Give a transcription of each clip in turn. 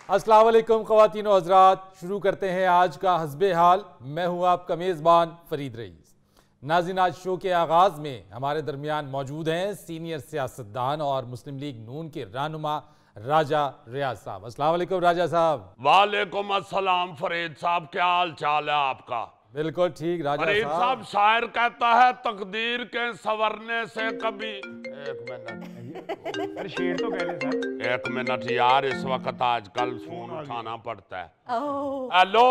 अस्सलाम वालेकुम ख़वातीन और हज़रात, शुरू करते हैं आज का हस्बे हाल। मैं हूँ आपका मेज़बान फरीद रईस। नाज़रीन, आज शो के आगाज़ में हमारे दरमियान मौजूद हैं सीनियर सियासतदान और मुस्लिम लीग नून के रहनुमा राजा रियाज साहब। अस्सलाम वालेकुम राजा साहब। वालेकुम अस्सलाम फरीद साहब, क्या हाल चाल है आपका? बिल्कुल ठीक राजा फरीद साहब, शायर कहता है तकदीर के संवरने से कभी। एक मिनट, अरे शेर तो कह रहे सर। एक मिनट यार, इस वक्त आजकल फोन उठाना पड़ता है। हेलो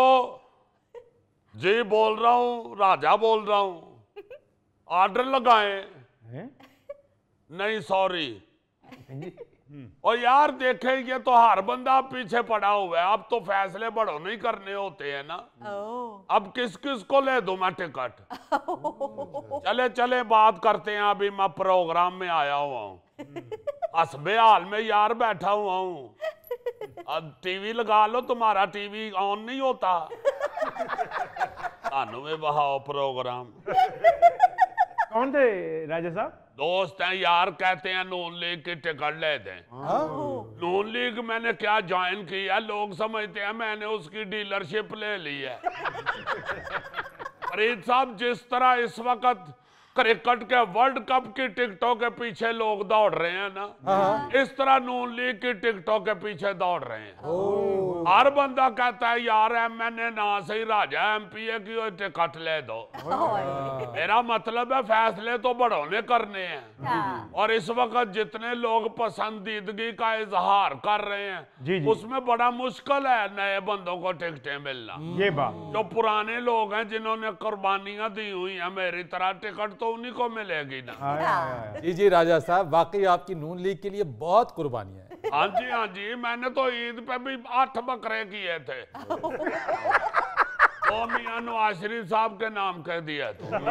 जी, बोल रहा हूँ, राजा बोल रहा हूँ। ऑर्डर लगाएं। नहीं सॉरी। और यार देखे, ये तो हर बंदा पीछे पड़ा हुआ है। अब तो फैसले बड़ों नहीं करने होते हैं ना। अब किस किस को ले दूं मैं टिकट? चले चले बात करते हैं। अभी मैं प्रोग्राम में आया हुआ हूँ, हस्बे हाल में यार बैठा हुआ हूँ। अब टीवी लगा लो, तुम्हारा टीवी ऑन नहीं होता। तानू में बहाओ प्रोग्राम। कौन थे राजा साहब? दोस्त हैं यार, कहते हैं नून लीग की टिकट ले दें। नून लीग मैंने क्या ज्वाइन की है, लोग समझते हैं मैंने उसकी डीलरशिप ले ली है। फरीद साहब, जिस तरह इस वक्त क्रिकेट के वर्ल्ड कप की टिकटों के पीछे लोग दौड़ रहे हैं ना, इस तरह नून लीग की टिकटों के पीछे दौड़ रहे हैं। हर बंदा कहता है यार MNA ना सही, राजा MPA की टिकट ले दो। मेरा मतलब है फैसले तो बड़ों ने करने हैं। और इस वक्त जितने लोग पसंदीदगी का इजहार कर रहे हैं, जी। उसमें बड़ा मुश्किल है नए बंदों को टिकटें मिलना। ये बात, जो पुराने लोग हैं जिन्होंने कुर्बानियां दी हुई हैं मेरी तरह, टिकट तो उन्हीं को मिलेगी ना। जी जी राजा साहब, वाकई आपकी नून लीग के लिए बहुत कुर्बानियां हैं। हाँ जी हाँ जी, मैंने तो ईद पे भी 8 बकरे किए थे। वो मियां नवाज शरीफ साहब के नाम कह दिया थे। हाँ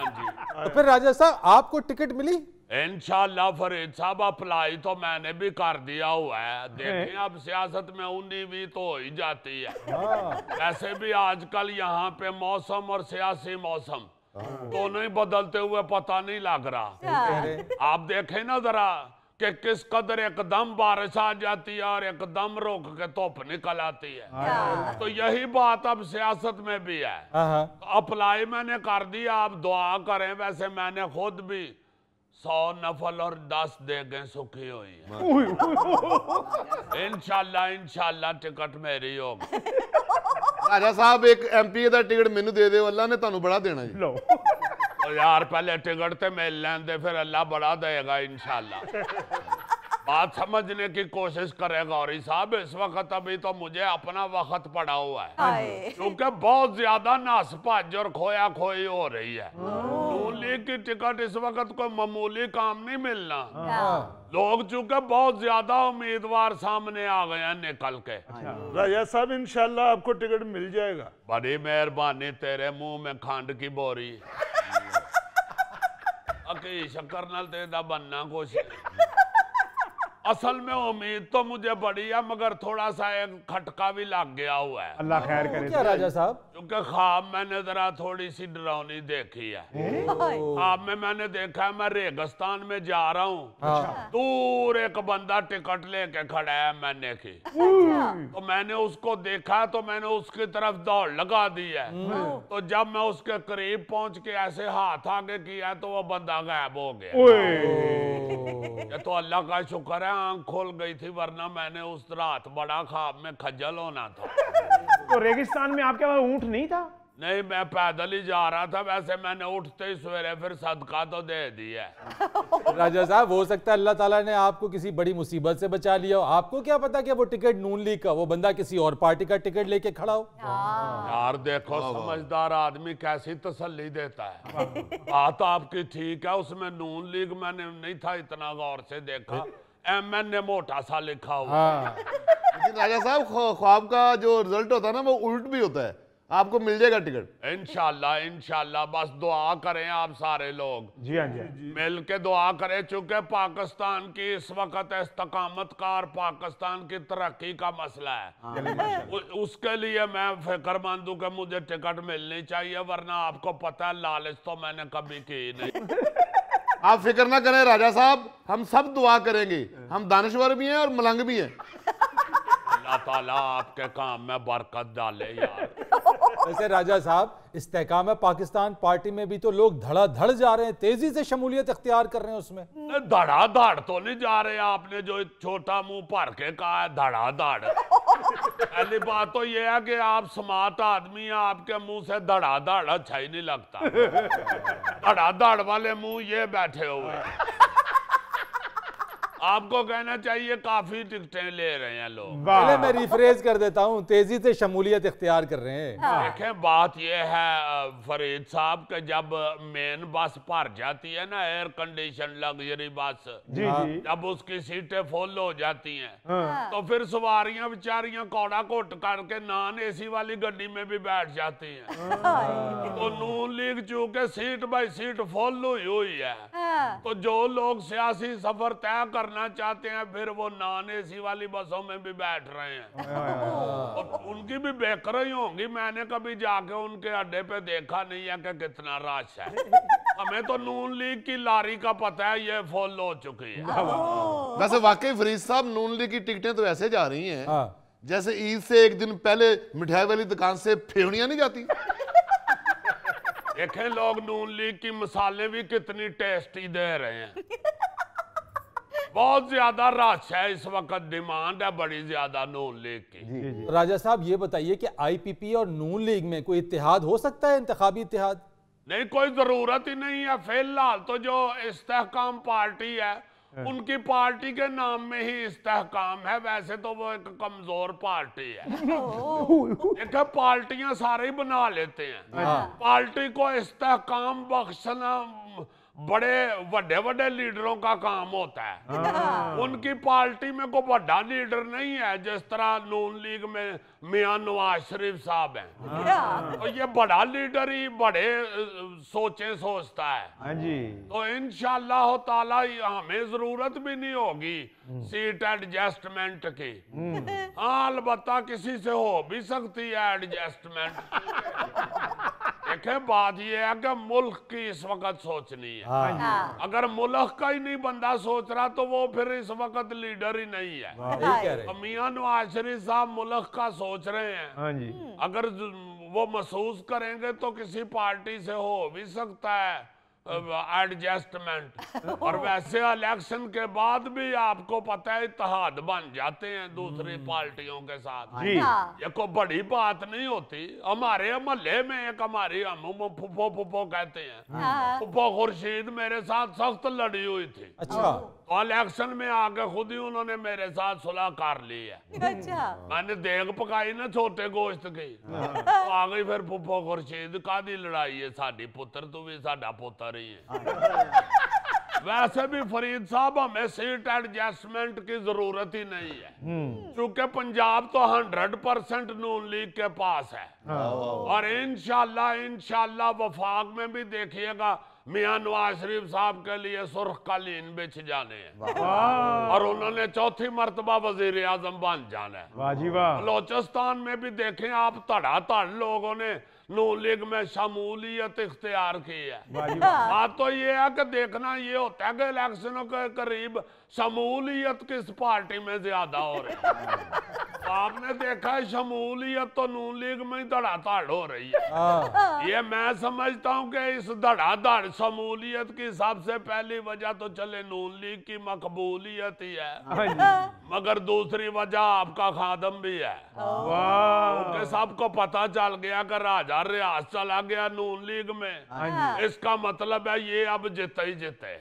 जी। तो फिर राजा साहब आपको टिकट मिली? इंशाल्लाह फरीद साहब, अप्लाई तो मैंने भी कर दिया हुआ है। देखें, अब सियासत में 19-20 तो हो ही जाती है। वैसे भी आजकल यहाँ पे मौसम और सियासी मौसम दोनों ही बदलते हुए पता नहीं लग रहा। आप देखें ना जरा कि किस कदर एकदम बारिश आ जाती है और एकदम रोक के धूप निकल आती है। तो यही बात अब सियासत में भी है। तो अप्लाई मैंने कर दिया, आप दुआ करें। वैसे मैंने खुद भी 100 नफल और 10 देगें सुखी हुई है। इंशाल्लाह टिकट मेरी होगी। राजा साहब, एक MPA का टिकट मैनू दे दो, अल्लाह ने तुहानू बड़ा देना जी। लो तो यार पहले टिकट तो मिल लें दे, फिर अल्लाह बड़ा देगा इंशाल्लाह। बात समझने की कोशिश करें गौरी साहब। इस वक्त अभी तो मुझे अपना वक्त पड़ा हुआ है, क्योंकि बहुत ज्यादा नासपज और खोया खोई हो रही है। नून लीग की टिकट इस वक्त कोई मामूली काम नहीं मिलना। लोग चूंकि बहुत ज्यादा उम्मीदवार सामने आ गए हैं निकल के। राजा साहब, इंशाल्लाह आपको टिकट मिल जाएगा। बड़ी मेहरबानी, तेरे मुंह में खंड की बोरी। अकी शक्कर नाल तेरा बनना कुछ। असल में उम्मीद तो मुझे बड़ी है, मगर थोड़ा सा एक खटका भी लग गया हुआ है। अल्लाह खैर करे। क्या राजा साहब? क्योंकि ख्वाब मैंने जरा थोड़ी सी डरावनी देखी है। ख्वाब में मैंने देखा है मैं रेगिस्तान में जा रहा हूँ। दूर एक बंदा टिकट लेके खड़ा है MNA की। तो मैंने उसको देखा, तो मैंने उसकी तरफ दौड़ लगा दी है। तो जब मैं उसके करीब पहुंच के ऐसे हाथ आगे किया तो वो बंदा गायब हो गया। ये तो अल्लाह का शुक्र है आंख खोल गई थी, वरना मैंने उस रात बड़ा ख्वाब में खज्जल होना था। तो रेगिस्तान में आपके पास ऊंट नहीं था? नहीं, मैं पैदल ही जा रहा था। वैसे मैंने उठते ही सवेरे फिर सदका तो दे दिया। राजा साहब, हो सकता है अल्लाह ताला ने आपको किसी बड़ी मुसीबत से बचा लिया हो। आपको क्या पता कि वो टिकट नून लीग का, वो बंदा किसी और पार्टी का टिकट लेके खड़ा हो। यार देखो, समझदार आदमी कैसी तसल्ली देता है। बात आपकी ठीक है, उसमें नून लीग मैंने नहीं था इतना गौर से देखा। MNA मोटा सा लिखा हुआ। लेकिन राजा साहब, ख्वाब का जो रिजल्ट होता है ना, वो उल्ट भी होता है। आपको मिल जाएगा टिकट इंशाल्लाह। बस दुआ करें आप सारे लोग। जी हाँ जी। मिल के दुआ करें, चूंकि पाकिस्तान की इस वक्त इस्तकामत का और पाकिस्तान की तरक्की का मसला है। उसके लिए मैं फिक्रमंद हूं कि मुझे टिकट मिलनी चाहिए, वरना आपको पता है लालच तो मैंने कभी की नहीं। आप फिक्र ना करें राजा साहब, हम सब दुआ करेंगे। हम दानश्वर भी हैं और मलंग भी हैं। अल्लाह ताला आपके काम में बरकत डाले यार। वैसे राजा साहब, इस्तेहकाम पाकिस्तान पार्टी में भी तो लोग धड़ाधड़ जा रहे हैं, तेजी से शमूलियत इख्तियार कर रहे हैं उसमें। धड़ाधड़ तो नहीं जा रहे, आपने जो छोटा मुंह भर के कहा है धड़ाधड़। पहली बात तो ये है कि आप स्मार्ट आदमी हैं, आपके मुंह से धड़ाधड़ अच्छा ही नहीं लगता। धड़ाधड़ वाले मुंह ये बैठे हुए हैं। आपको कहना चाहिए काफी टिकटें ले रहे हैं लोग। पहले मैं रिफ्रेश कर देता हूं, तेजी से शमूलियत इख्तियार कर रहे हैं। देखें बात यह है फरीद साहब कि जब मेन बस भर जाती है ना, एयर कंडीशन लग्जरी बस, जी जी। जब उसकी सीटें फुल हो जाती हैं तो फिर सवारियां बेचारियां कौड़ा घुट करके नॉन एसी वाली गड्डी में भी बैठ जाती हैं। तो नून लीग चूंकि सीट बाई सीट फुल हुई है, तो जो लोग सियासी सफर तय करना चाहते हैं फिर वो नॉन एसी वाली बसों में भी बैठ रहे हैं। और उनकी भी बेहतर ही होंगी, मैंने कभी जाके उनके अड्डे पे देखा नहीं है कि कितना रश है। हमें तो नून लीग की लारी का पता है, ये फुल हो चुकी है। वैसे वाकई फरीद साहब, नून लीग की टिकटें तो ऐसे जा रही हैं जैसे ईद से एक दिन पहले मिठाई वाली दुकान से फेवड़ियां नहीं जाती। देखें लोग नून लीग की मसाले भी कितनी टेस्टी दे रहे हैं। बहुत ज्यादा रश है इस वक्त, डिमांड है बड़ी ज्यादा नून लीग की। राजा साहब ये बताइए कि आईपीपी और नून लीग में कोई इत्तेहाद हो सकता है, इंतखाबी इत्तेहाद? नहीं, कोई जरूरत ही नहीं है। फिलहाल तो जो इस्तेहकाम पार्टी है उनकी पार्टी के नाम में ही इस्तेहकाम है, वैसे तो वो एक कमजोर पार्टी है। देखो पार्टियां सारे ही बना लेते हैं, पार्टी को इस्तेहकाम बख्शना बड़े वड्डे वड्डे लीडरों का काम होता है। उनकी पार्टी में कोई बड़ा लीडर नहीं है, जिस तरह नून लीग में मियां नवाज शरीफ साहब हैं। तो ये बड़ा लीडर ही बड़े सोचता है। हाँ जी। तो इंशाअल्लाह ताला हमें जरूरत भी नहीं होगी सीट एडजस्टमेंट की। हाँ, अलबत्ता किसी से हो भी सकती है एडजस्टमेंट। देखें बात ये है कि मुल्क की इस वक्त सोचनी है। अगर मुल्क का ही नहीं बंदा सोच रहा तो वो फिर इस वक्त लीडर ही नहीं है। तो मियां नवाज शरीफ साहब मुल्क का सोच रहे हैं। हाँ जी। अगर वो महसूस करेंगे तो किसी पार्टी से हो भी सकता है एडजस्टमेंट। और वैसे इलेक्शन के बाद भी आपको पता है इत्तेहाद बन जाते हैं दूसरी पार्टियों के साथ। ये कोई बड़ी बात नहीं होती। हमारे मोहल्ले में एक हमारी हम फुफो कहते हैं, फुफो खुर्शीद मेरे साथ सख्त लड़ी हुई थी। अच्छा। तो इलेक्शन में आके खुद ही उन्होंने मेरे साथ सुलह कर ली है। अच्छा। मैंने देग पकाई ना छोटे गोश्त की, तो आ गई फिर फुफो खुर्शीद कादी लड़ाई है, साडी पुत्र तू भी साडा पुत्र ही है। वैसे भी फरीद साहब हमें सीट एडजस्टमेंट की जरूरत ही नहीं है, क्योंकि पंजाब तो 100% नून लीग के पास है। और इंशाल्लाह वफाक में भी देखिएगा मियां नवाज शरीफ साहब के लिए सुर्ख कालीन बिछ जाने हैं और उन्होंने चौथी मर्तबा वजीर आजम बन जाना है। वाह जी वाह। बलोचिस्तान में भी देखें आप, धड़ाधड़ लोगों ने नून लीग में शमूलियत इख्तियार की है। बात तो ये है कि देखना ये होता है कि इलेक्शनों के करीब शमूलियत किस पार्टी में ज्यादा हो रही है। आपने देखा है शमूलियत तो नून लीग में ही धड़ाधड़ हो रही है। ये मैं समझता हूँ कि इस धड़ाधड़ शमूलियत की सबसे पहली वजह तो चले नून लीग की मकबूलियत ही है, मगर दूसरी वजह आपका खादम भी है। क्योंकि सबको पता चल गया कि राजा रियाज चला गया नून लीग में, इसका मतलब है ये अब जीते ही जीते।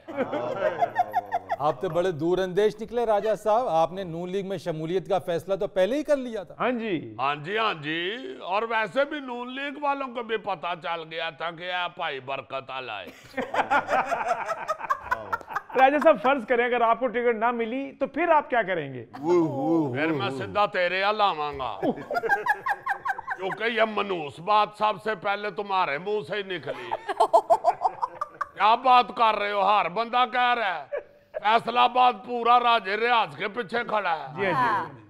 आप तो बड़े दूरअंदेश निकले राजा साहब, आपने नून लीग में शमूलियत का फैसला तो पहले ही कर लिया था। हाँ जी। हाँ जी, हाँ जी। और वैसे भी नून लीग वालों को भी पता चल गया था कि आप भाई बरकत लाए। राजा साहब फर्ज करें अगर आपको टिकट ना मिली तो फिर आप क्या करेंगे? फिर मैं सीधा तेरे लावांगा, क्योंकि ये मनूस बात सबसे पहले तुम्हारे मुंह से ही निकली। क्या बात कर रहे हो? हर बंदा कह रहा है फैसलाबाद पूरा राजे रियाज के पीछे खड़ा है।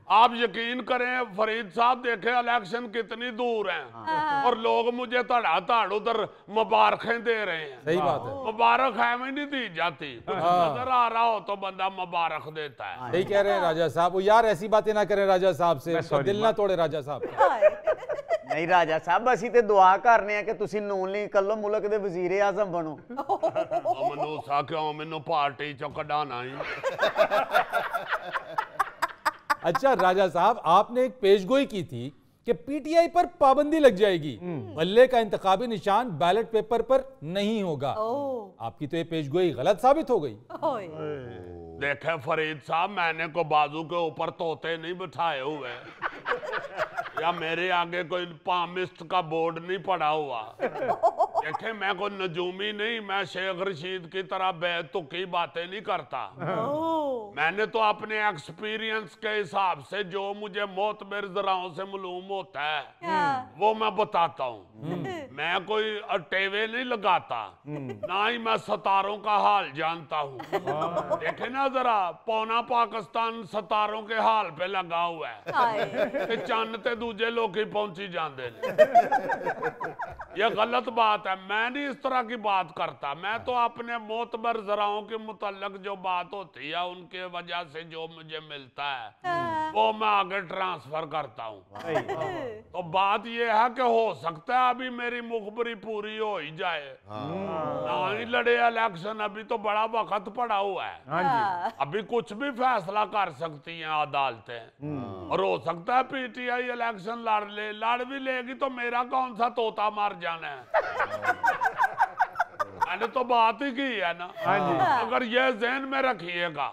आप यकीन करें फरीद साहब, देखे इलेक्शन कितनी दूर हैं और लोग मुझे धड़ाधड़ उधर मुबारकें दे रहे हैं। सही बात है। मुबारक है में नहीं दी जाती, कुछ नजर आ रहा हो तो बंदा मुबारक देता है। सही कह रहे हैं राजा साहब। वो यार ऐसी बातें ना करें राजा साहब से, उसका दिल ना तोड़े राजा साहब का। नहीं राजा साहब, ਅਸੀਂ ਤੇ ਦੁਆ ਕਰਨੇ ਆ ਕਿ ਤੁਸੀਂ ਨੂਨ ਲੀਗ ਕੱਲੋ ਮੁਲਕ ਦੇ ਵਜ਼ੀਰ ਆਜ਼ਮ ਬਣੋ। ਮਨੂਸਾ ਕਿਉਂ ਮੈਨੂੰ ਪਾਰਟੀ ਚੋਂ ਕਢਾਣਾ ਹੀ। अच्छा राजा साहब, आपने एक पेशगोई की थी कि पीटीआई पर पाबंदी लग जाएगी, बल्ले का इंतखाबी निशान बैलेट पेपर पर नहीं होगा। आपकी तो ये पेशगोई गलत साबित हो गई। देखे फरीद साहब, मैंने को बाजू के ऊपर तोते नहीं बिठाए हुए या मेरे आगे कोई पामिस्ट का बोर्ड नहीं पड़ा हुआ। देखे मैं कोई नजूमी नहीं, मैं शेख रशीद की तरह बेतुकी बातें नहीं करता। मैंने तो अपने एक्सपीरियंस के हिसाब से जो मुझे मोतबर जराओं से मालूम होता है वो मैं बताता हूँ। मैं कोई अटेवे नहीं लगाता, ना ही मैं सितारों का हाल जानता हूँ। देखे ना जरा, पौना पाकिस्तान सितारों के हाल पे लगा हुआ है कि चंद ते दूजे लोग ही पहुंची जाते हैं। ये गलत बात है। मैं नहीं इस तरह की बात करता। मैं तो अपने मोतबर जराओं के मुतल्लक जो बात होती है उनके वजह से जो मुझे मिलता है वो मैं आगे ट्रांसफर करता हूँ। तो बात ये है कि हो सकता है अभी मेरी मुखबरी पूरी हो ही जाए, ना ही लड़े इलेक्शन, अभी तो बड़ा वक्त पड़ा हुआ है। अभी कुछ भी फैसला कर सकती हैं अदालतें, और हो सकता है पीटीआई इलेक्शन लड़ भी लेगी तो मेरा कौन सा तोता मार जाना है। मैंने तो बात ही की है ना। अगर ये ज़हन में रखिएगा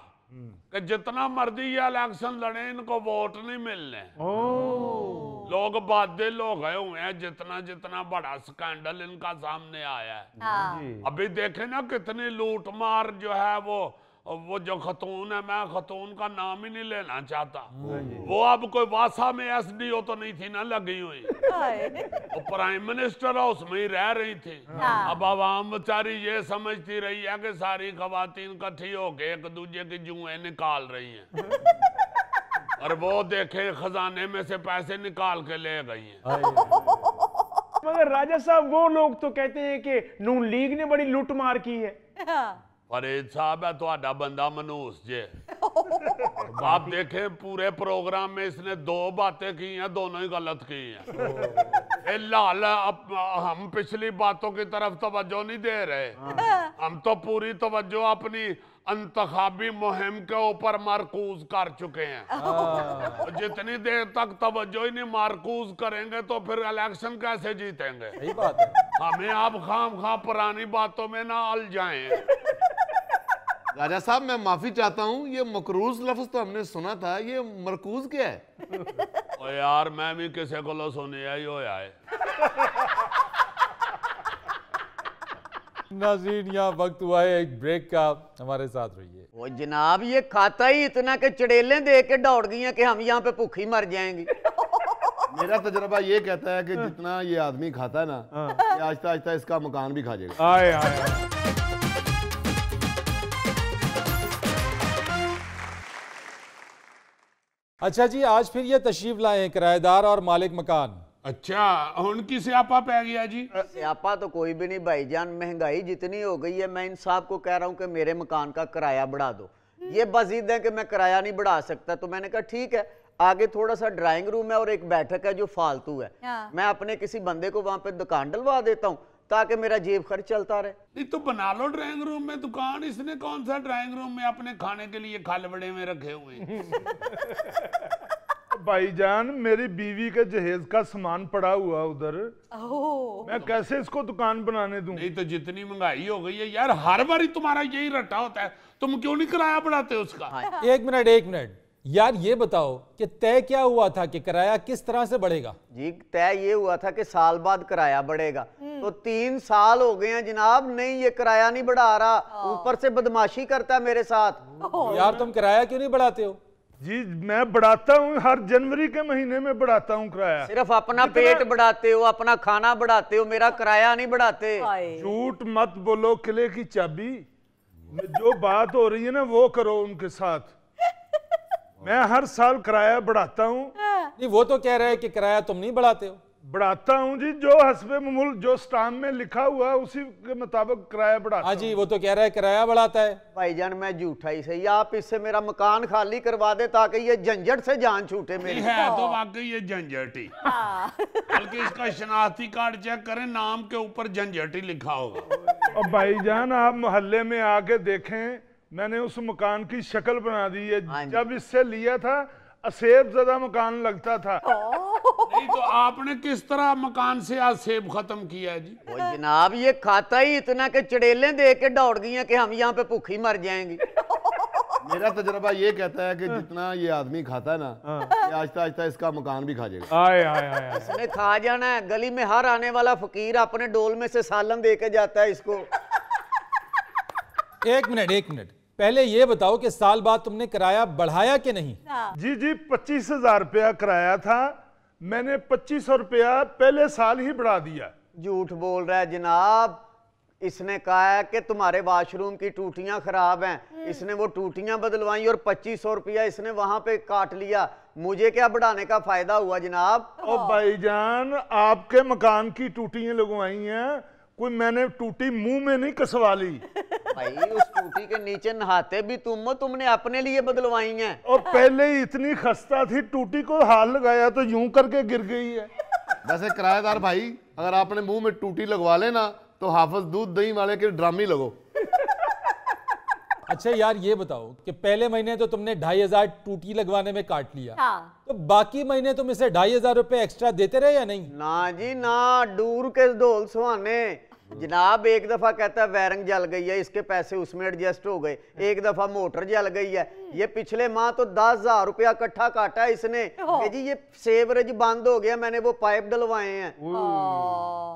कि जितना मर्जी ये इलेक्शन लड़े, इनको वोट नहीं मिलने। लोग बादल हो गए हुए हैं जितना जितना बड़ा स्कैंडल इनका सामने आया है। अभी देखे ना कितनी लूट मार जो है वो जो खतून है, मैं खतून का नाम ही नहीं लेना चाहता, वो अब कोई वासा में एसडीओ तो नहीं थी ना लगी हुई, वो प्राइम मिनिस्टर हाउस में ही रह रही थी। अब आवाम बेचारी ये समझती रही है कि सारी खवातीन इकट्ठी होके एक दूसरे की जुएं निकाल रही हैं और वो देखे खजाने में से पैसे निकाल के ले गई हैं। मगर राजा साहब, वो लोग तो कहते हैं कि नून लीग ने बड़ी लूट मार की है। फरीद साहब है तो बंदा मनूस जे। आप देखें पूरे प्रोग्राम में इसने दो बातें की हैं, दोनों ही गलत की हैं। लाल, अब हम पिछली बातों की तरफ तवज्जो नहीं दे रहे, हम तो पूरी तवज्जो अपनी इंतखाबी मुहिम के ऊपर मरकूज कर चुके हैं। जितनी देर तक तवज्जो ही नहीं मरकूज करेंगे तो फिर इलेक्शन कैसे जीतेंगे। सही बात है। हमें आप खाम पुरानी बातों में ना अल जाएं। राजा साहब, मैं माफी चाहता हूँ, ये मकरूज लफ्ज तो हमने सुना था, ये मरकूज क्या है? ओ यार, मैं भी किसी को लो सुनिया ही होया है। नाज़रीन, यहाँ वक्त हुआ है एक ब्रेक का, हमारे साथ रहिए। वो जनाब, ये खाता ही इतना के चड़ेलें दे के दौड़ गई हैं कि हम यहाँ पे भूखी मर जाएंगे। मेरा तजर्बा ये कहता है कि जितना ये आदमी खाता है ना, आहिस्ता आहिस्ता इसका मकान भी खा जाएगा। आए आए। अच्छा जी, आज फिर ये तशरीफ लाए हैं किराएदार और मालिक मकान। अच्छा, उनकी स्यापा पै गया जी। स्यापा तो कोई भी नहीं भाईजान, महंगाई जितनी हो गई है, मैं इन साहब को कह रहा हूँ कि मेरे मकान का किराया बढ़ा दो। ये बजीद है कि मैं किराया नहीं बढ़ा सकता, तो मैंने कहा ठीक है, आगे थोड़ा सा ड्राइंग रूम है और एक बैठक है जो फालतू है, मैं अपने किसी बंदे को वहां पे दुकान डलवा देता हूँ ताकि मेरा जेब खर्च चलता रहे। नहीं तो बना लो ड्राइंग रूम में दुकान। इसने कौन सा ड्राइंग रूम में अपने खाने के लिए खालबड़े में रखे हुए। भाईजान, मेरी बीवी के जहेज का सामान पड़ा हुआ उधर, मैं कैसे इसको दुकान बनाने दूं? नहीं तो जितनी महंगाई हो गई है यार, हर बारी तुम्हारा यही रट्टा होता है, तुम क्यों नहीं किराया बढ़ाते उसका? एक मिनट यार, ये बताओ कि तय क्या हुआ था कि किराया किस तरह से बढ़ेगा? जी, तय ये हुआ था कि साल बाद किराया बढ़ेगा, तो 3 साल हो गए हैं जनाब, नहीं ये किराया नहीं बढ़ा रहा, ऊपर से बदमाशी करता है मेरे साथ। यार तुम किराया क्यों नहीं बढ़ाते हो? जी, मैं बढ़ाता हूँ, हर जनवरी के महीने में बढ़ाता हूँ किराया। सिर्फ अपना पेट बढ़ाते हो, अपना खाना बढ़ाते हो, मेरा किराया नहीं बढ़ाते। झूठ मत बोलो किले की चाबी। जो बात हो रही है ना वो करो उनके साथ। मैं हर साल किराया बढ़ाता हूँ। नहीं, वो तो कह रहे हैं कि किराया तुम नहीं बढ़ाते हो। बढ़ाता हूँ जी, जो हस्बे मामूल जो स्टाम्प में लिखा हुआ है उसी के मुताबिक किराया बढ़ाता हाँ जी, वो तो कह रहा है किराया बढ़ाता है। भाईजान मैं झूठा ही सही, आप इससे मेरा मकान खाली करवा दे ताकि ये झंझट से जान छूटे मेरी। है तो वाकई ये झंझटी, बल्कि इसका शनाख्ती कार्ड चेक करें, नाम के ऊपर झंझटी लिखा होगा। और भाईजान आप मोहल्ले में आके देखें, मैंने उस मकान की शक्ल बना दी है। जब इससे लिया था असेब ज़्यादा मकान लगता था। नहीं तो आपने किस तरह मकान से आज सेब खत्म किया जी? वो जनाब ये खाता ही इतना के चड़ेले दे के दौड़ गई हैं कि हम यहाँ पे भूखी मर जाएंगे। मेरा तजुर्बा ये कहता है कि जितना ये आदमी खाता है ना, ये आहिस्ता आहिस्ता इसका मकान भी खा जाएगा। आए आए आए इसने खा जाना है। गली में हर आने वाला फकीर अपने डोल में से सालन दे के जाता है इसको। एक मिनट, पहले ये बताओ कि साल बाद तुमने किराया बढ़ाया कि नहीं? जी जी 25,000 रुपया किराया था, मैंने 2500 रुपया पहले साल ही बढ़ा दिया। झूठ बोल रहा है जनाब। इसने कहा है कि तुम्हारे वॉशरूम की टूटियां खराब हैं, इसने वो टूटियां बदलवाई और 2500 रुपया इसने वहां पे काट लिया। मुझे क्या बढ़ाने का फायदा हुआ जनाब? और भाईजान आपके मकान की टूटियां लगवाई हैं, कोई मैंने टूटी मुंह में नहीं कसवा ली। भाई उस टूटी के नीचे नहाते भी तुम हो, तुमने अपने लिए बदलवाई हैं। और पहले ही इतनी खस्ता थी, टूटी को हाथ लगाया तो यूं करके गिर गई है। वैसे किराएदार भाई, अगर आपने मुंह में टूटी लगवा लेना तो हाफिज दूध दही वाले के ड्रामे लगो। अच्छा यार ये बताओ कि पहले महीने तो तुमने 2,500 टूटी लगवाने में काट लिया, तो बाकी महीने तुम इसे 2,500 रुपए एक्स्ट्रा देते रहे या नहीं? ना जी ना, दूर के ढोल सुहाने। जनाब एक दफा कहता है वायरिंग जल गई है, इसके पैसे उसमें एडजस्ट हो गए। एक दफा मोटर जल गई है। ये पिछले माह तो 10,000 रुपया इकट्ठा काटा है इसने कि जी ये सेवरेज बंद हो गया, मैंने वो पाइप डलवाए हैं।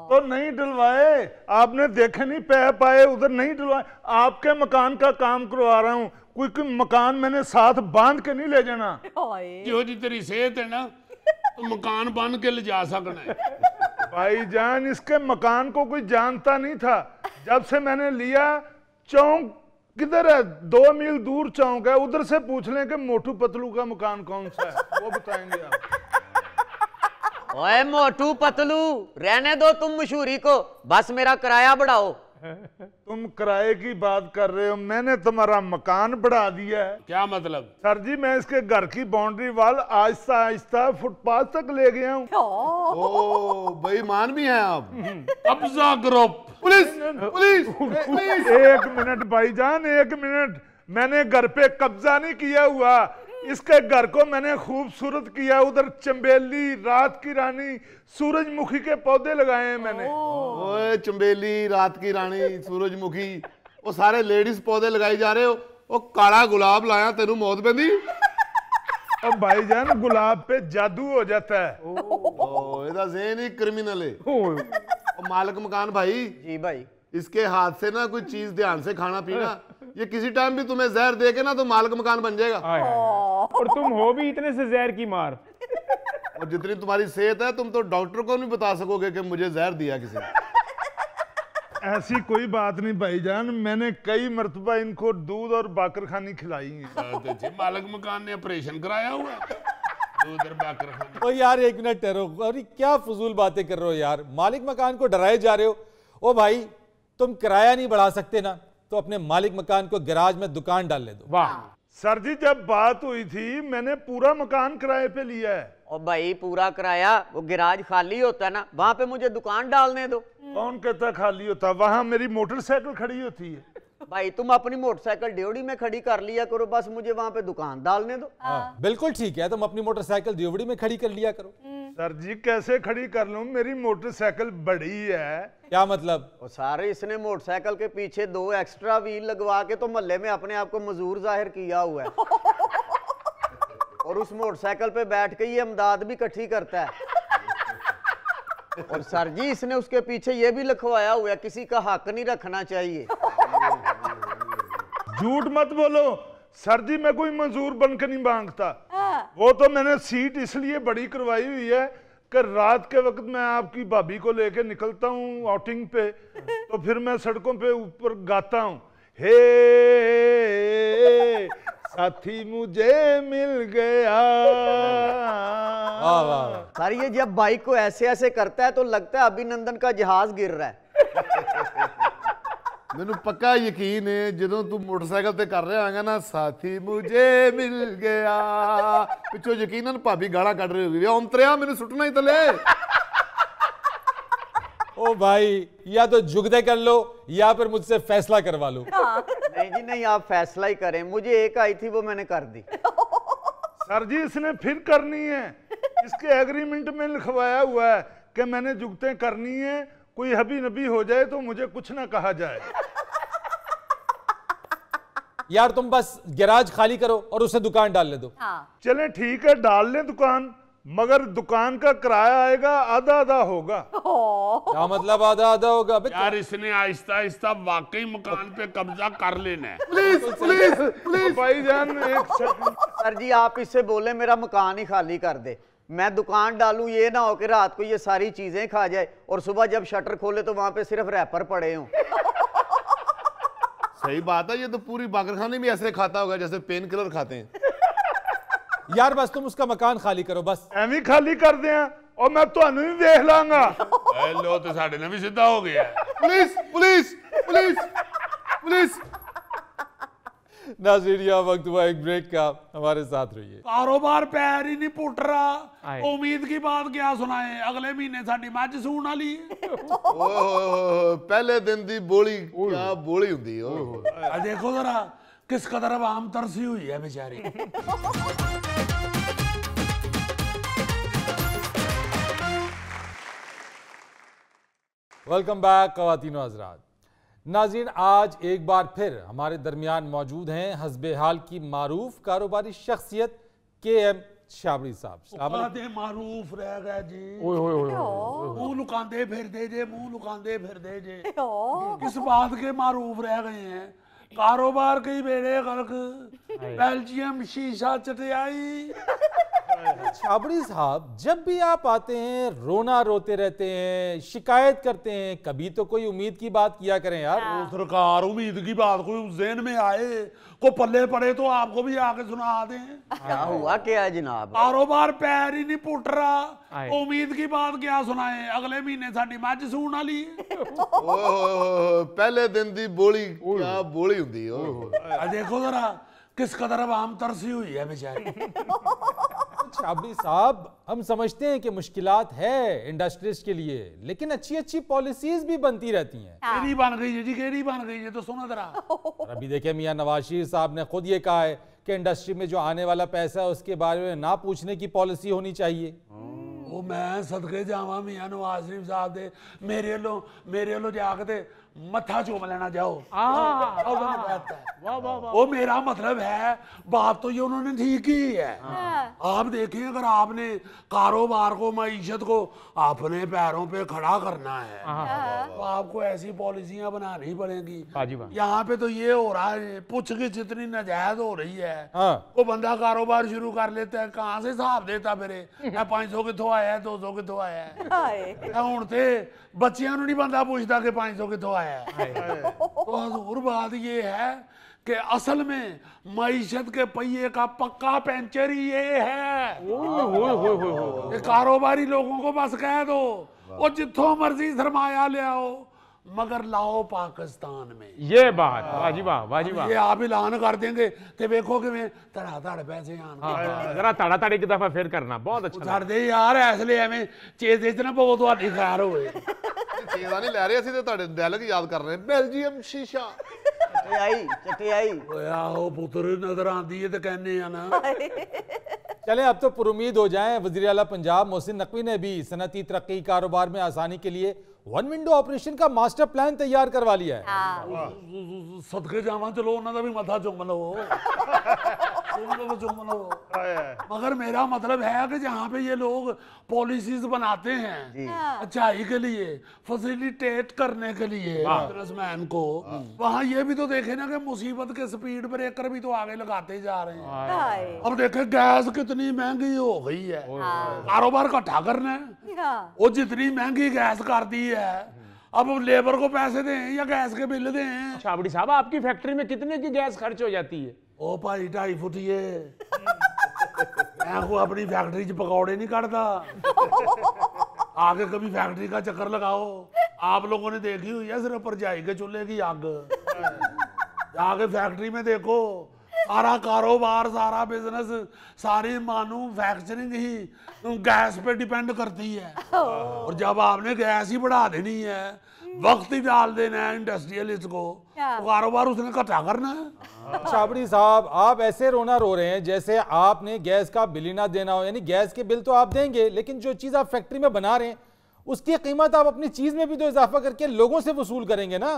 तो नहीं डलवाए, आपने देखे नहीं पैप आए उधर, नहीं डलवाए। आपके मकान का काम करवा रहा हूँ, कोई मकान मैंने साथ बांध के नहीं ले जाना। जो जी तेरी सेहत है ना, तो मकान बांध के ले जा सकना है। भाईजान इसके मकान को कोई जानता नहीं था। जब से मैंने लिया, चौक किधर है, 2 मील दूर चौक है, उधर से पूछ लें कि मोटू पतलू का मकान कौन सा है, वो बताएंगे आप। ओए मोटू पतलू, रहने दो तुम मशहूरी को, बस मेरा किराया बढ़ाओ। तुम किराए की बात कर रहे हो, मैंने तुम्हारा मकान बढ़ा दिया है। क्या मतलब? सर जी मैं इसके घर की boundary wall Aahista Aahista footpath तक ले गया हूँ। ओ बेईमान भी हैं आप। कब्जा करो। Police police police. एक मिनट भाईजान, एक मिनट। मैंने घर पे कब्जा नहीं किया हुआ, इसके घर को मैंने खूबसूरत किया। उधर चंबेली, रात की रानी, सूरजमुखी के पौधे लगाए हैं मैंने। ओए चंबेली, रात की रानी, सूरजमुखी, वो सारे लेडीज पौधे लगाई जा रहे हो। वो काला गुलाब लाया तेनू मौत पेंदी। और भाईजान गुलाब पे जादू हो जाता है। ओ ਇਹਦਾ ज़हन ही क्रिमिनल है। और मालिक मकान भाई, जी भाई, इसके हाथ से ना कोई चीज ध्यान से खाना पीना, ये किसी टाइम भी तुम्हें जहर दे के ना तो मालिक मकान बन जाएगा। और तुम हो भी इतने से जहर की मार। और जितनी तुम्हारी सेहत है, तुम तो डॉक्टर को नहीं बता सकोगे कि मुझे जहर दिया किसी ने। ऐसी कोई बात नहीं भाईजान, मैंने कई मर्तबा इनको दूध और बाकरखानी खिलाई है। तो जी मालिक मकान ने ऑपरेशन कराया हुआ है, उधर बाकर खाने। ओ यार एक मिनट ठहरो, अरे क्या फजूल बातें कर रहे हो यार, मालिक मकान को डराए जा रहे हो। ओ भाई तुम किराया नहीं बढ़ा सकते ना, तो अपने मालिक मकान को गैराज में दुकान डालने दो। वाह सर जी जब बात हुई थी, मैंने पूरा मकान किराए पे लिया है। और भाई पूरा किराया, वो गैराज खाली होता है ना, वहां पे मुझे दुकान डालने दो। कौन कहता खाली होता, वहां मेरी मोटरसाइकिल खड़ी होती है। भाई तुम अपनी मोटरसाइकिल ड्योढ़ी में खड़ी कर लिया करो, बस मुझे वहां पे दुकान डालने दो। बिल्कुल ठीक है, तुम अपनी मोटरसाइकिल देवड़ी में खड़ी कर लिया करो। सर जी कैसे खड़ी कर लूं, मेरी मोटरसाइकिल बड़ी है। क्या मतलब? और सारे इसने मोटरसाइकिल के पीछे 2 एक्स्ट्रा व्हील लगवा के तो मोहल्ले में अपने आप को मजदूर जाहिर किया हुआ है। और उस मोटरसाइकिल पे बैठ के ये इमदाद भी इकट्ठी करता है। और सर जी इसने उसके पीछे ये भी लिखवाया हुआ है, किसी का हक नहीं रखना चाहिए। झूठ मत बोलो सर जी, मैं कोई मंजूर बनकर नहीं मांगता। वो तो मैंने सीट इसलिए बड़ी करवाई हुई है कि रात के वक्त मैं आपकी भाभी को लेके निकलता हूँ आउटिंग पे, तो फिर मैं सड़कों पे ऊपर गाता हूँ, हे साथी मुझे मिल गया। वाह वाह। सर ये जब बाइक को ऐसे ऐसे करता है तो लगता है अभिनंदन का जहाज गिर रहा है। ਮੈਨੂੰ ਪੱਕਾ ਯਕੀਨ ਹੈ ਜਦੋਂ ਤੂੰ ਮੋਟਰਸਾਈਕਲ ਤੇ ਕਰ ਰਿਹਾ ਹੋਵੇਂਗਾ ਨਾ ਸਾਥੀ ਮੁਝੇ ਮਿਲ ਗਿਆ ਪਿੱਛੋਂ ਯਕੀਨਨ ਭਾਬੀ ਗਾਲਾਂ ਕੱਢ ਰਹੀ ਹੋਗੀ ਔਂਤਰਿਆ ਮੈਨੂੰ ਸੁੱਟਣਾ ਹੀ ਥੱਲੇ। ओ भाई या तो जुगदे कर लो या फिर मुझसे फैसला करवा लो। नहीं जी नहीं, आप फैसला ही करें। मुझे एक आई थी वो मैंने कर दी। सर जी इसने फिर करनी है, इसके एग्रीमेंट में लिखवाया हुआ है कि मैंने जुगतें करनी है, कोई हबी नबी हो जाए तो मुझे कुछ ना कहा जाए। यार तुम बस गैराज खाली करो और उसे दुकान डाल ले दो। चले ठीक है डाल लें दुकान, मगर दुकान का किराया आएगा आधा आधा होगा। क्या मतलब आधा आधा होगा? यार इसने आहिस्ता आहिस्ता वाकई मकान पे कब्जा कर लेना है। प्लीज प्लीज प्लीज भाईजान एक सेकंड। सर जी आप इससे बोले मेरा मकान ही खाली कर दे, मैं दुकान डालूं, ये ना हो कि रात को ये सारी चीजें खा जाए और सुबह जब शटर खोले तो वहां पे सिर्फ रैपर पड़े हों। सही बात है, ये तो पूरी बागरखाने भी ऐसे खाता होगा जैसे पेन किलर खाते हैं। यार बस तुम उसका मकान खाली करो बस। ਐਵੇਂ ਖਾਲੀ ਕਰ ਦਿਆਂ और मैं ਤੁਹਾਨੂੰ ਵੀ ਵੇਖ ਲਾਂਗਾ। लो तो साढ़े ने भी सीधा हो गया है। Police police police police. नाज़रीन यह वक्त हुआ एक ब्रेक का, हमारे साथ रहिए। कारोबार पैर ही नहीं पुट रहा, उम्मीद की बात क्या सुनाए, अगले महीने साडी मੱਝ सूण वाली ਓਹ ਪਹਿਲੇ ਦਿਨ ਦੀ ਬੋਲੀ ਕੀ ਬੋਲੀ ਹੁੰਦੀ ਓਹ। देखो जरा किस कदर आवाम तरसी हुई है बेचारी। वेलकम बैक ख़वातीन व हज़रात। नाज़रीन आज एक बार फिर हमारे दरमियान मौजूद हैं हस्बे हाल की मारूफ कारोबारी शख्सियत KM छाबड़ी साहब। मारूफ रह गया जी, मुंह लुकांदे फिरदे जे, मुंह लुकांदे फिरदे जे, किस बात के मारूफ रह गए हैं? कारोबार कई बेड़े गर्क, बेल्जियम शीशा चटियाई। छाबड़ी साहब जब भी आप आते हैं रोना रोते रहते हैं, शिकायत करते हैं, कभी तो कोई उम्मीद की बात किया करें यार। सरकार उम्मीद की बात कोई ज़हन में आए, को पल्ले पड़े तो आपको भी आके सुना दें। क्या हुआ क्या है जनाब? कारोबार पैर ही नहीं पुट रहा, उम्मीद की बात क्या सुनाए, अगले महीने साडी मੱਝ सूण वाली। ਓਹ ਪਹਿਲੇ ਦਿਨ ਦੀ ਬੋਲੀ ਕੀ ਬੋਲੀ ਹੁੰਦੀ ਓਹ। देखो जरा किस कदर आवाम तरसी हुई है बेचारी। छाबड़ी साहब हम समझते हैं कि मुश्किलात है इंडस्ट्रीज के लिए, लेकिन अच्छी अच्छी पॉलिसीज भी बनती रहती हैं। केड़ी बन गई है जी, केड़ी बन गई है तो सुनो जरा। और अभी देखिए मियां नवाज शरीफ साहब ने खुद ये कहा है कि इंडस्ट्री में जो आने वाला पैसा है उसके बारे में ना पूछने की पॉलिसी होनी चाहिए। वो मैं सदके जावा मियां नवाज शरीफ साहब दे, मेरे लो जाके मत्था चूम लेना जाओ। वो मेरा मतलब है बात तो ये उन्होंने ठीक ही है। आप देखें अगर आपने कारोबार को, मईशत को अपने पैरों पे खड़ा करना है तो आपको ऐसी पॉलिसियां बनानी पड़ेंगी। यहाँ पे तो ये हो रहा है, पूछगिछ इतनी नाजायज हो रही है। वो बंदा कारोबार शुरू कर लेता है, कहाँ से हिसाब देता फिरे 500 कितों आया है, 200 कितों आया है। हुण ते बच्चियां नूं नहीं बंदा पूछता कि 500 कितों आया है। तो हजूर बात ये है कि असल में मईशत के पहिए का पक्का पंचर ही ये है। ये कारोबारी लोगों को बस कह दो वो जिथों मर्जी सरमाया ले आओ, मगर लाओ पाकिस्तान में। ये बात वाजी वाह, वाजी वाह। ये आप ऐलान कर देंगे तो देखो कि मैं धड़ाधड़ पैसे आन जरा ताड़ा-ताड़ी एक दफा फिर करना बहुत अच्छा। छड़ दे यार ऐसले एवें चेज इतना बहुत ਤੁਹਾਡੀ ਖੈਰ ਹੋਵੇ। ਚੇਜ਼ਾਂ ਨਹੀਂ ਲੈ ਰਹੇ ਅਸੀਂ ਤੇ ਤੁਹਾਡੇ ਡਾਇਲੌਗ ਯਾਦ ਕਰ ਰਹੇ। ਬੈਲਜੀਅਮ ਸ਼ੀਸ਼ਾ चटियाई ਓਏ ਆਹੋ ਪੁੱਤਰ ਨਜ਼ਰ ਆਂਦੀ ਹੈ ਤੇ ਕਹਿੰਦੇ ਆ ਨਾ। चले अब तो पुरुमीद हो जाएं, वज़ीर आला पंजाब मोहसिन नकवी ने भी सनती तरक्की कारोबार में आसानी के लिए वन विंडो ऑपरेशन का मास्टर प्लान तैयार करवा लिया है। सदके जावा चलो उन्हों का भी मथा चुम लो, चुम लो। मगर मेरा मतलब है कि जहाँ पे ये लोग पॉलिसीज बनाते हैं अच्छाई के लिए, फैसिलिटेट करने के लिए बिजनेसमैन को, वहाँ ये भी तो देखे ना कि मुसीबत के स्पीड ब्रेकर भी तो आगे लगाते जा रहे हैं। अब देखे गैस कितनी महंगी हो गई है, कारोबार इकट्ठा करना है, वो जितनी महंगी गैस कर दी है, अब लेबर को पैसे दें या गैस के बिल दें। छाबड़ी साहब आपकी फैक्ट्री में कितने की गैस खर्च हो जाती है? ओ भाई 2.5 फुटिए मैं को अपनी फैक्ट्री च पकौड़े नहीं काटता। आगे कभी फैक्ट्री का चक्कर लगाओ, आप लोगों ने देखी हुई है सिर्फ भरजाई के चूल्हे की आग। आगे फैक्ट्री में देखो, सारा कारोबार, सारा बिजनेस, सारी मैन्युफैक्चरिंग ही गैस पे डिपेंड करती है। और जब आपने गैस ही बढ़ा देनी है, वक्त ही डाल देना है इंडस्ट्रियलिस्ट को, तो कारोबार उसने इकट्ठा करना है। छाबड़ी साहब, आप ऐसे रोना रो रहे हैं जैसे आपने गैस का बिल ही ना देना हो। यानी गैस के बिल तो आप देंगे, लेकिन जो चीज आप फैक्ट्री में बना रहे हैं उसकी कीमत आप अपनी चीज में भी तो इजाफा करके लोगों से वसूल करेंगे ना।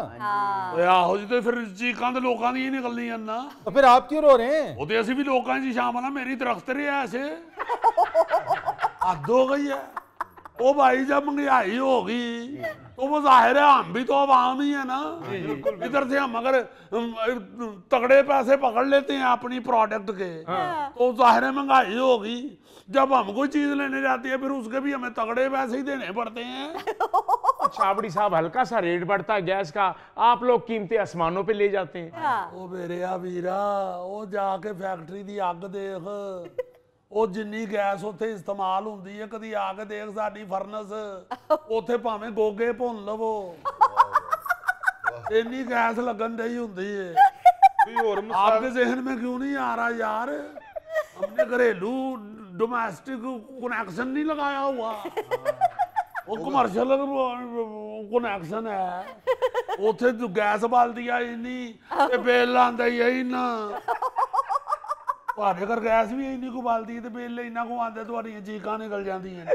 आहो जी, तो फिर चीकां तो लोगों दी ही निकलनी है ना। तो फिर आप क्यों रो रहे हैं? वो तो ऐसी भी लोगों की शाम ना मेरी दरख्त रही है ऐसे हद हो गई है। ओ भाई, जब महंगाई होगी तो वो जाहिर है हम भी तो आवाम ही है ना। इधर से हम अगर तगड़े पैसे पकड़ लेते हैं अपनी प्रोडक्ट के, तो जाहिर है महंगाई होगी। जब हम कोई चीज लेने जाती है फिर उसके भी हमें तगड़े पैसे ही देने पड़ते हैं। छाबड़ी साहब, हल्का सा रेट बढ़ता है गैस का, आप लोग कीमतें आसमानों पे ले जाते हैं। ओ मेरे वीरा, ओ जाके फैक्ट्री दी अग देख, ਉਹ ਜਿੰਨੀ ਗੈਸ ਉੱਥੇ ਇਸਤੇਮਾਲ ਹੁੰਦੀ ਹੈ, ਕਦੀ ਆ ਕੇ ਦੇਖ ਸਾਡੀ ਫਰਨਸ, ਉੱਥੇ ਭਾਵੇਂ ਗੋਗੇ ਭੁੰਨ ਲਵੋ, ਇੰਨੀ ਗੈਸ ਲੱਗਣ ਡਈ ਹੁੰਦੀ ਹੈ। आपके जहन में क्यों नहीं आ रहा यार? हमने घरेलू डोमेस्टिक कनेक्शन नहीं लगाया हुआ, वो कमर्शियल कनेक्शन है। ਉੱਥੇ गैस बालती है इन्नी, बिल आंदा ही है इन्ना। ਤੁਹਾਡੇ ਘਰ ਗੈਸ ਵੀ ਇੰਨੀ ਕੁ ਬਾਲਦੀ ਹੈ ਤੇ ਬਿੱਲ ਇੰਨਾ ਕੁ ਆਉਂਦਾ, ਤੁਹਾਡੀਆਂ ਚੀਕਾਂ ਨਿਕਲ ਜਾਂਦੀਆਂ ਨੇ।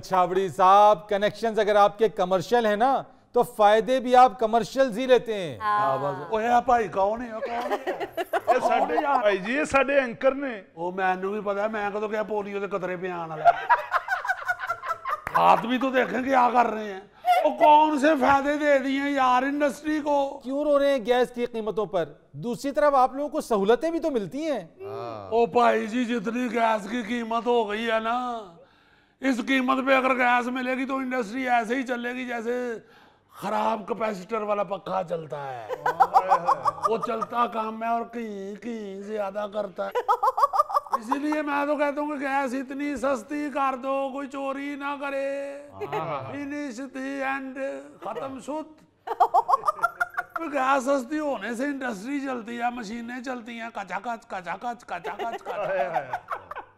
छाबड़ी साहब, कनेक्शंस अगर आपके कमर्शियल है ना तो फायदे भी आप कमर्शियल ही लेते हैं। ओए भाई कौन है? ਇਹ ਸਾਡੇ ਭਾਈ ਜੀ, ਇਹ ਸਾਡੇ ਐਂਕਰ ਨੇ। ਉਹ ਮੈਨੂੰ ਵੀ ਪਤਾ, मैं कदों क्या पोलियो के कतरे पे आने वाला। हाथ भी तो देखें क्या कर रहे हैं। वो कौन से फायदे दे दिए यार इंडस्ट्री को? क्यों रो रहे हैं गैस की कीमतों पर? दूसरी तरफ आप लोगों को सहूलतें भी तो मिलती हैं। ओ भाई जी, जितनी गैस की कीमत हो गई है ना, इस कीमत पे अगर गैस मिलेगी तो इंडस्ट्री ऐसे ही चलेगी जैसे खराब कैपेसिटर वाला पक्का चलता है। वो चलता काम है और कहीं ज्यादा करता है। इसीलिए मैं तो कहता हूँ कि गैस इतनी सस्ती कर दो, कोई चोरी ना करे। फिनिश दी एंड, खत्म शुद्ध। गैस सस्ती होने से इंडस्ट्री चलती है, मशीनें चलती हैं, कचाकच कचाकच कचाकच कचाकच।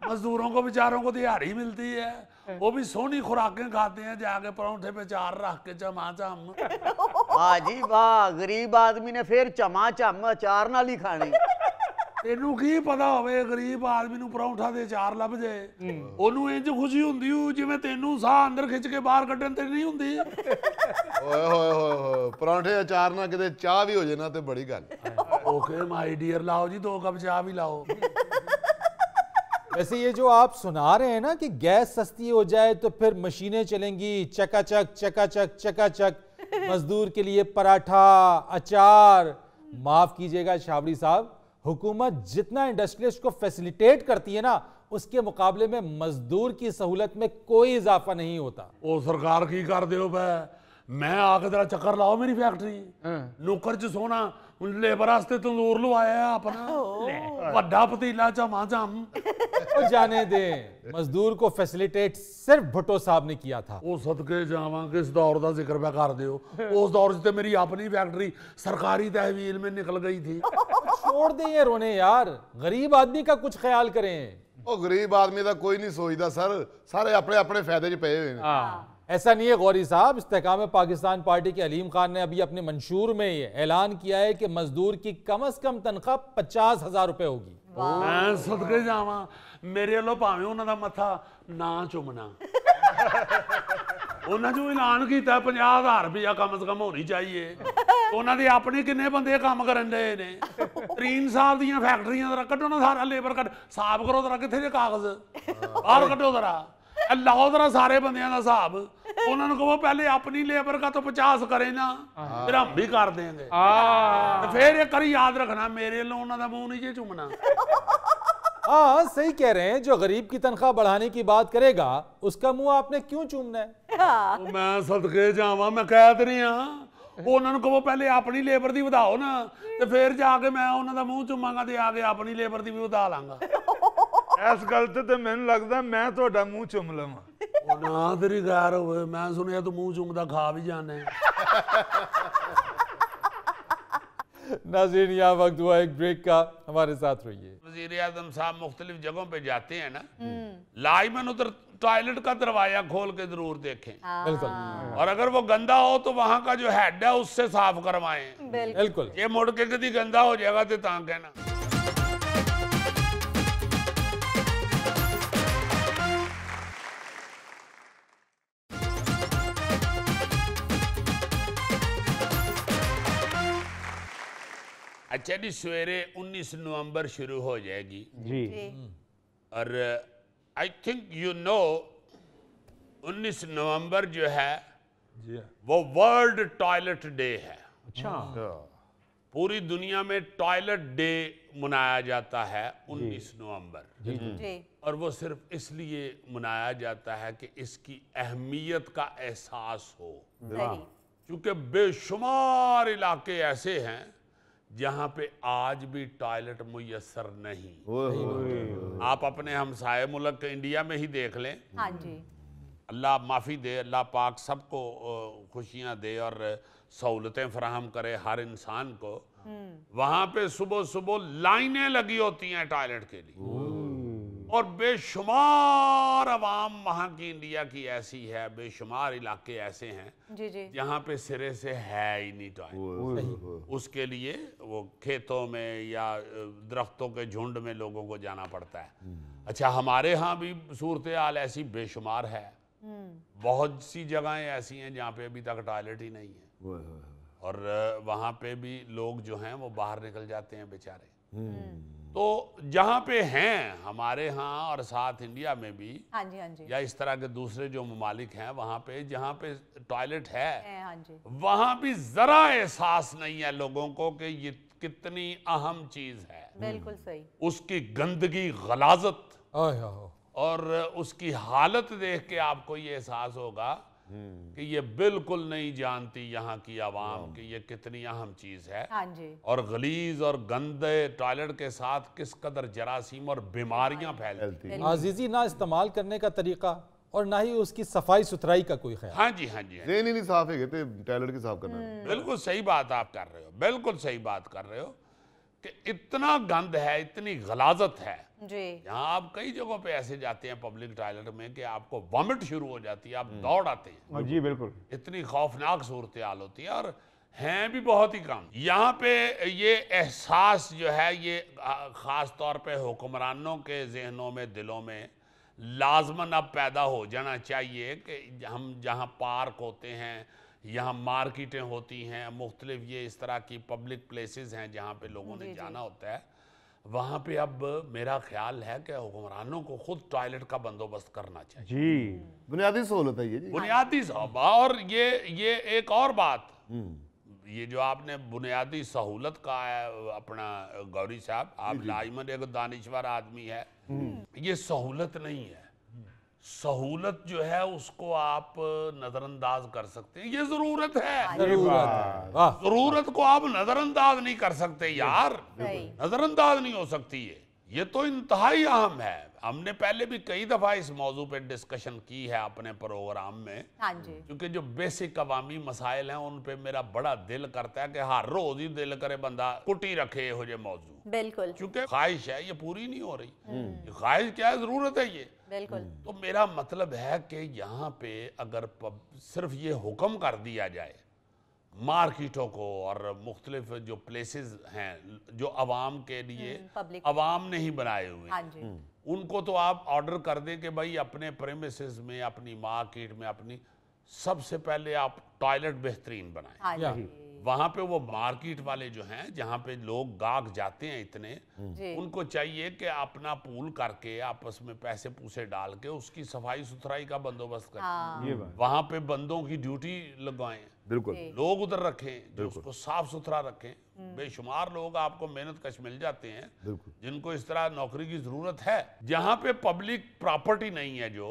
मजदूरों को बेचारों को दिहाड़ी मिलती है, वो भी सोनी खुराकें खाते हैं, जाके परोंठे पे चार रख के चमाचम। वाह जी वाह, गरीब आदमी ने फिर चमाचम अचार नाल ही खाने। तेनू की पता होवे गरीब आदमी नू परौंठा दे चार लभ जाए, ओनू इंज खुशी हुंदी हो जिवें तेनू साह अंदर खिच के बाहर कड्ढण ते नहीं हुंदी। ਓਏ ਹੋਏ ਹੋਏ ਹੋਏ, ਪਰੌਂਠੇ ਅਚਾਰ ਨਾਲ ਕਿਤੇ ਚਾਹ ਵੀ ਹੋ ਜੇ ਨਾ ਤੇ ਬੜੀ ਗੱਲ। ओके माय डियर, लाओ जी 2 कप चाह भी लाओ। वैसे ये जो आप सुना रहे हैं ना कि गैस सस्ती हो जाए तो फिर मशीनें चलेंगी, चकाचक चकाचक चकाचक, मजदूर के लिए पराठा, अचार। माफ कीजिएगा छाबड़ी साहब, हुकूमत जितना इंडस्ट्रियलिस्ट को फैसिलिटेट करती है ना, उसके मुकाबले में मजदूर की सहूलत में कोई इजाफा नहीं होता। ओ सरकार की कर दो बे, मैं आके तेरा चक्कर लाओ मेरी फैक्ट्री। नौकर च सोना लेबर वास्ते तंदूर लवाया है अपना, वड्डा पतीला चमाचम। तो जाने दें, मजदूर को फैसिलिटेट सिर्फ भुट्टो साहब ने किया था। ਉਹ ਸਦਕੇ ਜਾਵਾਂ ਕਿਸ ਦੌਰ ਦਾ ਜ਼ਿਕਰ ਪਿਆ ਕਰਦੇ ਹੋ। ਉਸ ਦੌਰ 'ਚ ਤੇ ਮੇਰੀ ਆਪਣੀ फैक्ट्री सरकारी तहवील में निकल गई थी। छोड़ दें ये रोने यार, गरीब आदमी का कुछ ख्याल करें। ਉਹ ਗਰੀਬ ਆਦਮੀ ਦਾ ਕੋਈ ਨਹੀਂ ਸੋਚਦਾ ਸਰ, ਸਾਰੇ ਆਪਣੇ ਆਪਣੇ ਫਾयदे 'ਚ ਪਏ ਹੋਏ ਨੇ। ऐसा नहीं है गौरी साहब, इस्तेकाम पाकिस्तान पार्टी के अलीम खान ने अभी अपने मंशूर में ये ऐलान किया है कि मजदूर की कम से कम तनख्वाह 50,000 रुपए होगी। मैं सदके जावां, मेरे वालों भावें उन्हां दा मत्था ना चुमना। उन्हां जो ऐलान किया 50,000 रुपया कम से कम होनी चाहिए। उन्हां दे अपने किन्ने बंदे काम करन दे ने। 3 साल दियां फैक्ट्रियां जरा कड्ढो ना, सारा लेबर कट साफ करो जरा, कित्थे दे कागज बाहर कड्ढो जरा, लाओ जरा सारे बंदियां दा हिसाब। उन्होंने कहो पहले अपनी लेबर का तो 50 करे ना, फिर हम भी कर देंगे। तो फिर एक बार याद रखना, मेरे लो उन्होंने मुंह नहीं जे चुमना। हाँ सही कह रहे हैं, जो गरीब की तनख्वाह बढ़ाने की बात करेगा उसका मुंह आपने क्यों चूमना है? मैं सदके जावा, मैं कह रही हाँ, ਉਹਨਾਂ ਨੂੰ ਕਹੋ ਪਹਿਲੇ ਆਪਣੀ ਲੇਬਰ ਦੀ ਵਧਾਓ ਨਾ ਤੇ ਫਿਰ ਜਾ ਕੇ ਮੈਂ ਉਹਨਾਂ ਦਾ ਮੂੰਹ ਚੁੰਮਾਂਗਾ ਤੇ ਆ ਕੇ ਆਪਣੀ ਲੇਬਰ ਦੀ ਵੀ ਵਧਾ ਲਾਂਗਾ। ਇਸ ਗੱਲ ਤੇ ਮੈਨੂੰ ਲੱਗਦਾ ਮੈਂ ਤੁਹਾਡਾ ਮੂੰਹ ਚੁੰਮ ਲਵਾਂ। ਉਹ ਨਾ ਤੇਰੀ ਗੈਰ ਹੋਵੇ, ਮੈਂ ਸੁਣਿਆ ਤੂੰ ਮੂੰਹ ਚੁੰਮਦਾ ਖਾ ਵੀ ਜਾਣਾ ਹੈ। नाज़रीन, यहाँ वक्त हुआ एक ब्रेक का, हमारे साथ रहिए। वज़ीर आज़म साहब मुख्तलिफ जगहों पे जाते हैं ना, लाइमन उधर टॉयलेट का दरवाजा खोल के जरूर देखें। बिल्कुल और अगर वो गंदा हो तो वहां का जो हेड है उससे साफ करवाएं। बिल्कुल। ये मुड़ के कभी गंदा हो जाएगा तो तां कहना। अच्छा जी, सवेरे 19 नवंबर शुरू हो जाएगी जी और आई थिंक यू नो 19 नवंबर जो है वो वर्ल्ड टॉयलेट डे है। अच्छा पूरी दुनिया में टॉयलेट डे मनाया जाता है 19 नवंबर, जी और वो सिर्फ इसलिए मनाया जाता है कि इसकी अहमियत का एहसास हो, सही क्योंकि बेशुमार इलाके ऐसे हैं जहां पे आज भी टॉयलेट मुयस्सर नहीं। आप अपने हमसाये मुल्क इंडिया में ही देख लें। हाँ जी अल्लाह माफ़ी दे, अल्लाह पाक सबको खुशियां दे और सहूलतें फराहम करे हर इंसान को। वहां पे सुबह सुबह लाइनें लगी होती हैं टॉयलेट के लिए, और बेशुमार अवाम वहाँ की इंडिया की ऐसी है, बेशुमार इलाके ऐसे हैं जी जी जहाँ पे सिरे से है ही नहीं टॉयलेट। उसके लिए वो खेतों में या दरख्तों के झुंड में लोगों को जाना पड़ता है। अच्छा, हमारे यहाँ भी सूरत हाल ऐसी बेशुमार है, बहुत सी जगहें ऐसी हैं जहाँ पे अभी तक टॉयलेट ही नहीं है, और वहाँ पे भी लोग जो हैं वो बाहर निकल जाते हैं बेचारे। तो जहाँ पे हैं हमारे यहाँ और साथ इंडिया में भी, हाँ जी हाँ जी या इस तरह के दूसरे जो ममालिक हैं वहाँ पे जहाँ पे टॉयलेट है, हाँ जी वहाँ भी जरा एहसास नहीं है लोगों को कि ये कितनी अहम चीज है। बिल्कुल सही उसकी गंदगी, गलाजत ओह ओह। और उसकी हालत देख के आपको ये एहसास होगा कि ये बिल्कुल नहीं जानती यहाँ की आवाम कि ये कितनी अहम चीज है। हाँ जी और गलीज और गंदे टॉयलेट के साथ किस कदर जरासीम और बीमारियां फैलती हैं। आजीजी ना इस्तेमाल करने का तरीका और ना ही उसकी सफाई सुथराई का कोई ख्याल। हाँ जी हाँ जी हाँ जी। ज़हन ही नहीं साफ है ते टॉयलेट के साफ करना है। बिल्कुल सही बात आप कर रहे हो, बिल्कुल सही बात कर रहे हो कि इतना गंद है, इतनी गलाजत है। जी यहाँ आप कई जगहों पे ऐसे जाते हैं पब्लिक टॉयलेट में कि आपको वॉमिट शुरू हो जाती है, आप दौड़ आते हैं। जी बिल्कुल इतनी खौफनाक सूरत हाल होती है, और हैं भी बहुत ही कम। यहाँ पे ये एहसास जो है ये ख़ास तौर पे हुक्मरानों के जहनों में, दिलों में लाजमन अब पैदा हो जाना चाहिए कि हम जहाँ पार्क होते हैं, यहाँ मार्केटें होती हैं, मुख्तलिफ ये इस तरह की पब्लिक प्लेसेस हैं जहाँ पे लोगों ने जाना होता है, वहाँ पे अब मेरा ख्याल है कि हुक्मरानों को खुद टॉयलेट का बंदोबस्त करना चाहिए। जी बुनियादी सहूलत है ये जी। बुनियादी सहूलत। और ये एक और बात, ये जो आपने बुनियादी सहूलत का है अपना गौरी साहब, आप लाइमन एक दानिश्वर आदमी है, ये सहूलत नहीं है। सहूलत जो है उसको आप नजरअंदाज कर सकते हैं, ये जरूरत है। वाह। जरूरत को आप नजरअंदाज नहीं कर सकते यार, सही नजरअंदाज नहीं हो सकती है। ये तो इंतहाई अहम है। हमने पहले भी कई दफा इस मौजू पे डिस्कशन की है अपने प्रोग्राम में, हाँ जी क्योंकि जो बेसिक अवामी मसाइल हैं उन पे मेरा बड़ा दिल करता है कि हर रोज ही दिल करे बंदा कुटी रखे हो जे मौजू, बिल्कुल क्योंकि ख्वाहिश है ये पूरी नहीं हो रही। ये ख्वाहिश क्या है, जरूरत है ये। बिल्कुल तो मेरा मतलब है कि यहाँ पे अगर सिर्फ ये हुक्म कर दिया जाए मार्केटों को और मुख्तलिफ जो प्लेसेस हैं जो अवाम के लिए पब्लिक अवाम ने ही बनाए हुए हाँ हैं, जी उनको तो आप ऑर्डर कर दें कि भाई अपने प्रेमिसेस में, अपनी मार्केट में, अपनी सबसे पहले आप टॉयलेट बेहतरीन बनाएं। हाँ या। जी वहाँ पे वो मार्केट वाले जो हैं जहाँ पे लोग गाहक जाते हैं इतने, जी उनको चाहिए कि अपना पूल करके आपस में पैसे पूसे डाल के उसकी सफाई सुथराई का बंदोबस्त करें। हाँ ये बात वहाँ पे बंदों की ड्यूटी लगवाएं, बिल्कुल जी। लोग उधर रखें जो उसको साफ सुथरा रखें, बेशुमार लोग आपको मेहनत कश मिल जाते हैं जिनको इस तरह नौकरी की जरूरत है। जहां पे पब्लिक प्रॉपर्टी नहीं है जो,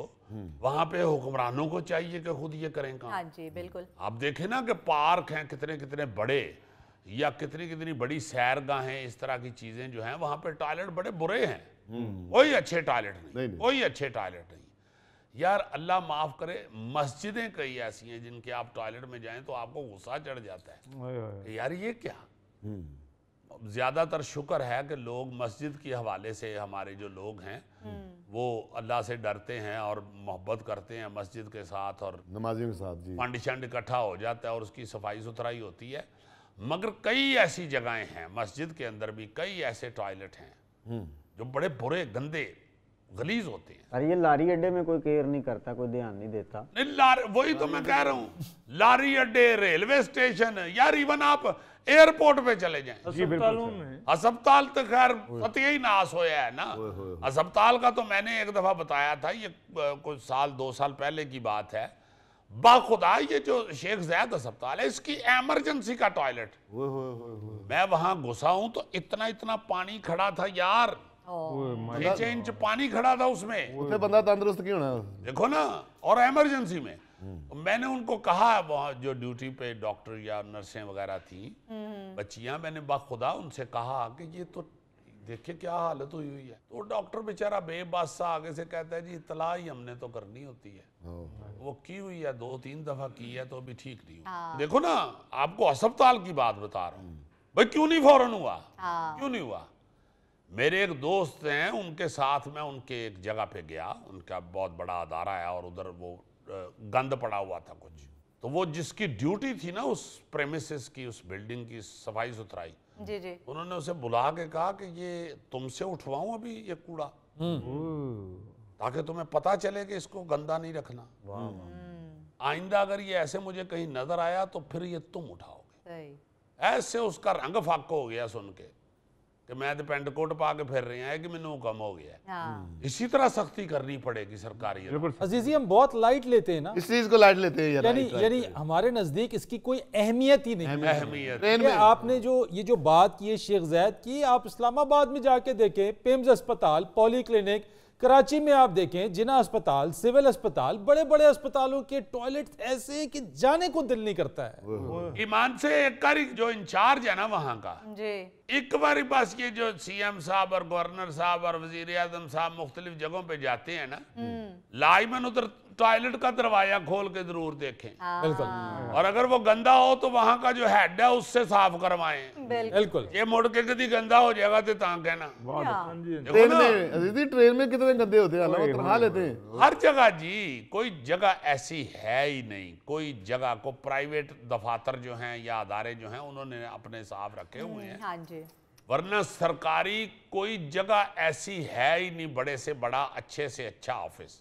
वहां पे हुक्मरानों को चाहिए कि खुद ये करें काम। हाँ जी बिल्कुल। आप देखें ना कि पार्क हैं कितने कितने बड़े, या कितनी कितनी बड़ी सैरगाहें, इस तरह की चीजें जो हैं, वहां पे टॉयलेट बड़े बुरे हैं, कोई अच्छे टॉयलेट नहीं, कोई अच्छे टॉयलेट नहीं। यार अल्लाह माफ करे, मस्जिदें कई ऐसी हैं जिनके आप टॉयलेट में जाएं तो आपको गुस्सा चढ़ जाता है कि यार ये क्या। ज्यादातर शुक्र है कि लोग मस्जिद के हवाले से, हमारे जो लोग हैं वो अल्लाह से डरते हैं और मोहब्बत करते हैं मस्जिद के साथ, और नमाजियों के साथ जी फंड शंड इकट्ठा हो जाता है और उसकी सफाई सुथराई होती है। मगर कई ऐसी जगहें हैं, मस्जिद के अंदर भी कई ऐसे टॉयलेट हैं जो बड़े बुरे, गंदे, गलीज होते हैं। अरे ये लारी अड्डे में कोई केयर नहीं करता, कोई ध्यान नहीं देता। नहीं, वही तो मैं कह रहा हूँ, लारी अड्डे, रेलवे स्टेशन, यार इवन आप एयरपोर्ट पे चले जाएं, अस्पताल तो खैर फतेह ही नाश होया है ना। अस्पताल का तो मैंने एक दफा बताया था, ये कुछ साल 2 साल पहले की बात है। बाखुदा ये जो शेख ज़ैद अस्पताल है, इसकी इमरजेंसी का टॉयलेट, मैं वहां घुसा हूं तो इतना इतना पानी खड़ा था यार, 6 इंच पानी खड़ा था उसमें। उत्ते बंदा तंदुरुस्त क्यों ना, देखो ना। और इमरजेंसी में मैंने उनको कहा, वहाँ जो ड्यूटी पे डॉक्टर या नर्सें वगैरह थी, बच्चियां, मैंने बाखुदा उनसे कहा कि ये तो देखिए क्या हालत हुई हुई है। तो डॉक्टर बेचारा बेबस सा आगे से कहता है जी इतला ही हमने तो करनी होती है, वो की हुई है, 2-3 दफा की है तो अभी ठीक नहीं हुई। देखो ना, आपको अस्पताल की बात बता रहा हूँ भाई, क्यों नहीं फौरन हुआ, क्यों नहीं हुआ। मेरे एक दोस्त हैं, उनके साथ मैं उनके एक जगह पे गया, उनका बहुत बड़ा अदारा है और उधर वो गंद पड़ा हुआ था कुछ, तो वो जिसकी ड्यूटी थी ना उस प्रेमिसेस की, उस बिल्डिंग की सफाई सुथराई, जी जी, उन्होंने उसे बुला के कहा कि ये तुमसे उठवाऊं अभी ये कूड़ा, ताकि तुम्हें पता चले कि इसको गंदा नहीं रखना। आइंदा अगर ये ऐसे मुझे कहीं नजर आया तो फिर ये तुम उठाओगे। सही। ऐसे उसका रंग फाक हो गया सुन के कि मैं तो पेंट कोट पा के फिर रही है कि मैंने कम हो गया है। हाँ। इसी तरह सख्ती करनी पड़ेगी सरकारी। अजीजी हम बहुत लाइट लेते हैं ना इस चीज को, लाइट लेते हैं यानी हमारे नजदीक इसकी कोई अहमियत ही नहीं। अहमियत ये आपने ये जो बात की है शेख ज़ैद की, आप इस्लामाबाद में जाके देखें, पिम्स अस्पताल, पॉली क्लिनिक, कराची में आप देखें जिना अस्पताल, सिविल अस्पताल, बड़े बड़े अस्पतालों के टॉयलेट ऐसे कि जाने को दिल नहीं करता है। ईमान से एक कारी जो इंचार्ज है ना वहां का जी, एक बार बस ये जो सीएम साहब और गवर्नर साहब और वजीर आजम साहब मुख्तलिफ जगहों पे जाते हैं ना, लाइमन उधर टॉयलेट का दरवाजा खोल के जरूर देखें। बिल्कुल। और अगर वो गंदा हो तो वहां का जो हेड है उससे साफ करवाएं। बिल्कुल। ये मुड़ के कभी गंदा हो जाएगा तो कहना। ट्रेन में अजीजी, ट्रेन में कितने गंदे होते हैं, तनखा लेते हैं हर जगह जी, कोई जगह ऐसी है ही नहीं, कोई जगह को प्राइवेट दफातर जो हैं या अदारे जो हैं उन्होंने अपने साफ रखे हुए हैं, हाँ जी, वरना सरकारी कोई जगह ऐसी है ही नहीं, बड़े से बड़ा, अच्छे से अच्छा ऑफिस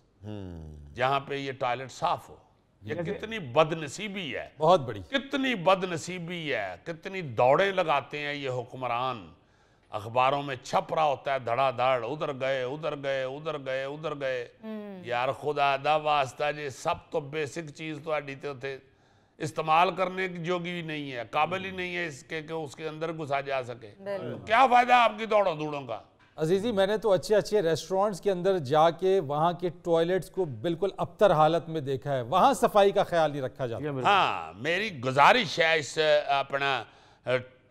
जहां पे ये टॉयलेट साफ हो। ये कितनी बदनसीबी है, बहुत बड़ी, कितनी बदनसीबी है, कितनी दौड़ें लगाते हैं ये हुक्मरान। अखबारों में छप रहा होता है धड़ाधड़, उधर गए उधर गए उधर गए उधर गए। यार खुदा दा वास्ता जी, सब तो बेसिक चीज तो अड्डी थे इस्तेमाल करने की जोगी भी नहीं है, काबिल ही नहीं है इसके कि उसके अंदर घुसा जा सके। तो क्या फायदा आपकी दौड़ों दूड़ों का। अजीजी मैंने तो अच्छे अच्छे रेस्टोरेंट्स के अंदर जाके वहाँ के टॉयलेट्स को बिल्कुल अबतर हालत में देखा है, वहाँ सफाई का ख्याल नहीं रखा जाता। हाँ, मेरी गुजारिश है इस अपना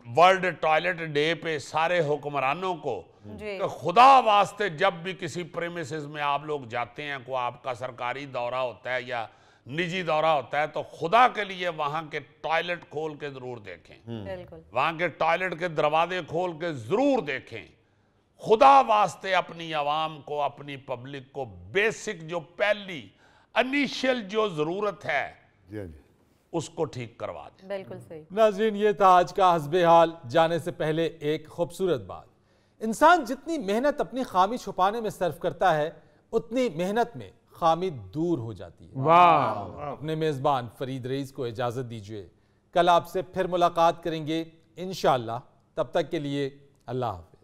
वर्ल्ड टॉयलेट डे पे सारे हुक्मरानों को कि खुदा वास्ते जब भी किसी प्रेमिसेस में आप लोग जाते हैं, को आपका सरकारी दौरा होता है या निजी दौरा होता है, तो खुदा के लिए वहां के टॉयलेट खोल के जरूर देखें, बिल्कुल, वहां के टॉयलेट के दरवाजे खोल के जरूर देखें। खुदा वास्ते अपनी आवाम को, अपनी पब्लिक को बेसिक जो पहली इनिशियल जो जरूरत है उसको ठीक करवा दें। बिल्कुल सही। नाज़रीन, ये था आज का हस्बे हाल। जाने से पहले एक खूबसूरत बात, इंसान जितनी मेहनत अपनी खामी छुपाने में सर्फ करता है उतनी मेहनत में खामी दूर हो जाती है। वाह। अपने मेज़बान फरीद रईस को इजाज़त दीजिए, कल आपसे फिर मुलाकात करेंगे इंशाअल्लाह। तब तक के लिए अल्लाह हाफ़िज़।